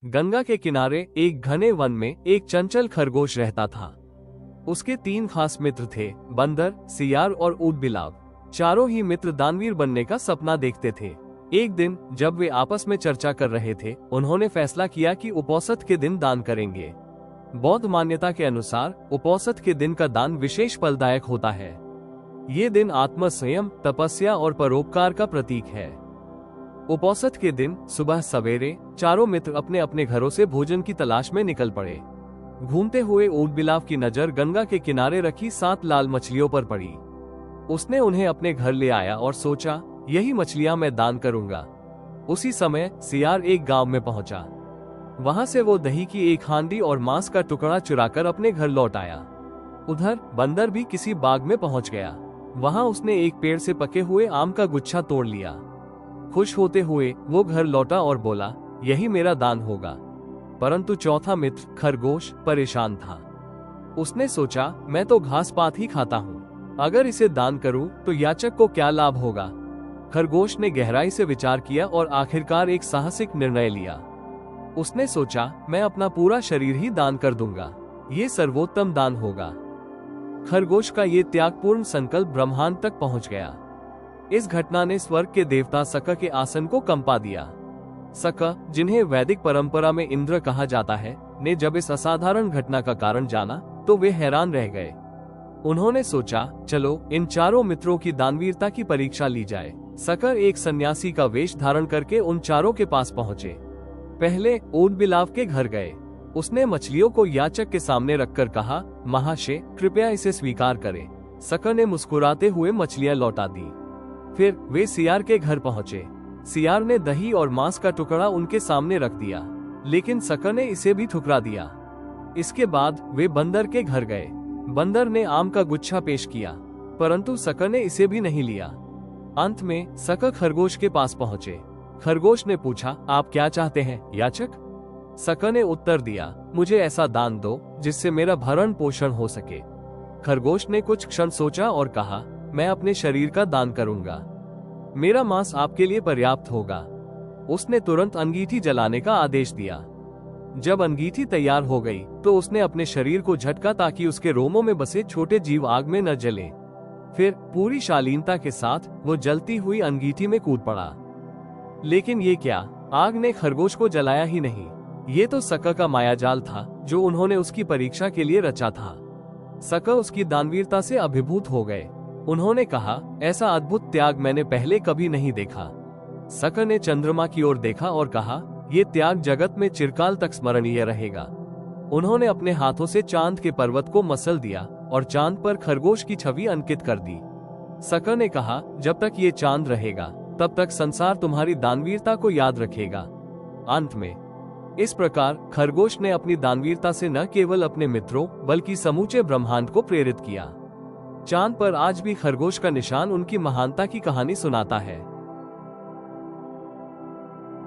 गंगा के किनारे एक घने वन में एक चंचल खरगोश रहता था। उसके 3 खास मित्र थे, बंदर, सियार और ऊदबिलाव। चारों ही मित्र दानवीर बनने का सपना देखते थे। एक दिन जब वे आपस में चर्चा कर रहे थे, उन्होंने फैसला किया कि उपोषित के दिन दान करेंगे। बौद्ध मान्यता के अनुसार उपोषित के दिन का दान विशेष फलदायक होता है। ये दिन आत्म संयम, तपस्या और परोपकार का प्रतीक है। उपोषित के दिन सुबह सवेरे चारों मित्र अपने अपने घरों से भोजन की तलाश में निकल पड़े। घूमते हुए ऊदबिलाव की नजर गंगा के किनारे रखी 7 लाल मछलियों पर पड़ी। उसने उन्हें अपने घर ले आया और सोचा, यही मछलियां मैं दान करूंगा। उसी समय सियार एक गांव में पहुंचा। वहां से वो दही की एक हांडी और मांस का टुकड़ा चुराकर अपने घर लौट आया। उधर बंदर भी किसी बाग में पहुंच गया। वहां उसने एक पेड़ से पके हुए आम का गुच्छा तोड़ लिया। खुश होते हुए वो घर लौटा और बोला, यही मेरा दान होगा। परंतु चौथा मित्र खरगोश परेशान था। उसने सोचा, मैं तो घास पात ही खाता हूँ, अगर इसे दान करूँ तो याचक को क्या लाभ होगा। खरगोश ने गहराई से विचार किया और आखिरकार एक साहसिक निर्णय लिया। उसने सोचा, मैं अपना पूरा शरीर ही दान कर दूंगा, ये सर्वोत्तम दान होगा। खरगोश का ये त्यागपूर्ण संकल्प ब्रह्मांड तक पहुंच गया। इस घटना ने स्वर्ग के देवता सक के आसन को कंपा दिया। सक, जिन्हें वैदिक परंपरा में इंद्र कहा जाता है, ने जब इस असाधारण घटना का कारण जाना तो वे हैरान रह गए। उन्होंने सोचा, चलो इन चारों मित्रों की दानवीरता की परीक्षा ली जाए। सकर एक सन्यासी का वेश धारण करके उन चारों के पास पहुंचे। पहले ऊदबिलाव के घर गए। उसने मछलियों को याचक के सामने रखकर कहा, महाशय कृपया इसे स्वीकार करें। सकर ने मुस्कुराते हुए मछलियां लौटा दी। फिर वे सियार के घर पहुंचे। सियार ने दही और मांस का टुकड़ा उनके सामने रख दिया, लेकिन सकर ने इसे भी ठुकरा दिया। इसके बाद वे बंदर के घर गए। बंदर ने आम का गुच्छा पेश किया, परंतु सकर ने इसे भी नहीं लिया। अंत में सकर खरगोश के पास पहुंचे। खरगोश ने पूछा, आप क्या चाहते हैं याचक? सकर ने उत्तर दिया, मुझे ऐसा दान दो जिससे मेरा भरण पोषण हो सके। खरगोश ने कुछ क्षण सोचा और कहा, मैं अपने शरीर का दान करूंगा, मेरा मांस आपके लिए पर्याप्त होगा। उसने तुरंत अंगीठी जलाने का आदेश दिया। जब अंगीठी तैयार हो गई तो उसने अपने शरीर को झटका ताकि उसके रोमों में बसे छोटे जीव आग में न जलें। फिर पूरी शालीनता के साथ वो जलती हुई अंगीठी में कूद पड़ा। लेकिन ये क्या, आग ने खरगोश को जलाया ही नहीं। ये तो सक का मायाजाल था जो उन्होंने उसकी परीक्षा के लिए रचा था। सक उसकी दानवीरता से अभिभूत हो गए। उन्होंने कहा, ऐसा अद्भुत त्याग मैंने पहले कभी नहीं देखा। सक ने चंद्रमा की ओर देखा और कहा, ये त्याग जगत में चिरकाल तक स्मरणीय रहेगा। उन्होंने अपने हाथों से चांद के पर्वत को मसल दिया और चांद पर खरगोश की छवि अंकित कर दी। सक ने कहा, जब तक ये चांद रहेगा तब तक संसार तुम्हारी दानवीरता को याद रखेगा। अंत में इस प्रकार खरगोश ने अपनी दानवीरता से न केवल अपने मित्रों बल्कि समूचे ब्रह्मांड को प्रेरित किया। चांद पर आज भी खरगोश का निशान उनकी महानता की कहानी सुनाता है।